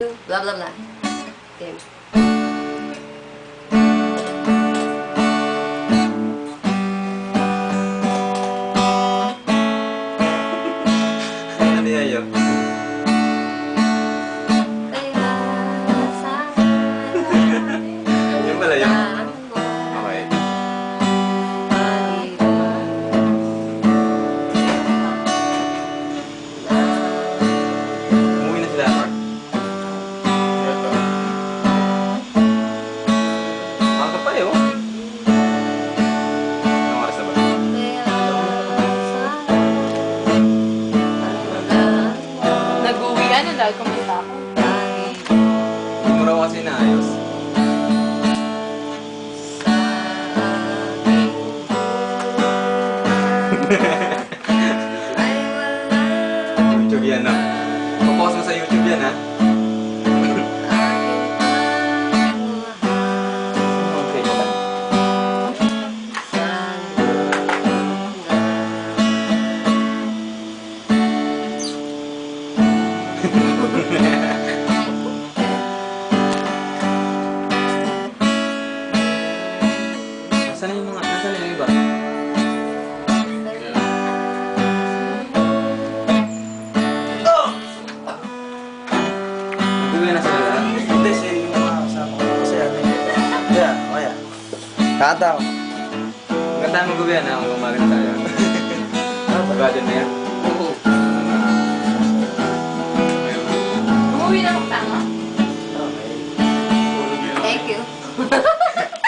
Blah blah blah. Game. Ano yayo? Yung pala yun. Okay. Umuwi na sila, Mark. Maka pa eh, oh. Anong oras na ba? Nag-uwi ka na dahil kumita ako. Hindi mo raw kasi naayos. YouTube yan, no? Papost mo sa YouTube yan, ha? Okay, ba? Nasaan yung iba? Nag-uwi na sila lahat? Hindi, siya yung mga kasama ko. Kasi ano yung iba. Kaya, kaya. Kataw. Maganda ang mag-uwi na kung umalis tayo. Sabado na yan. Umuwi na ako.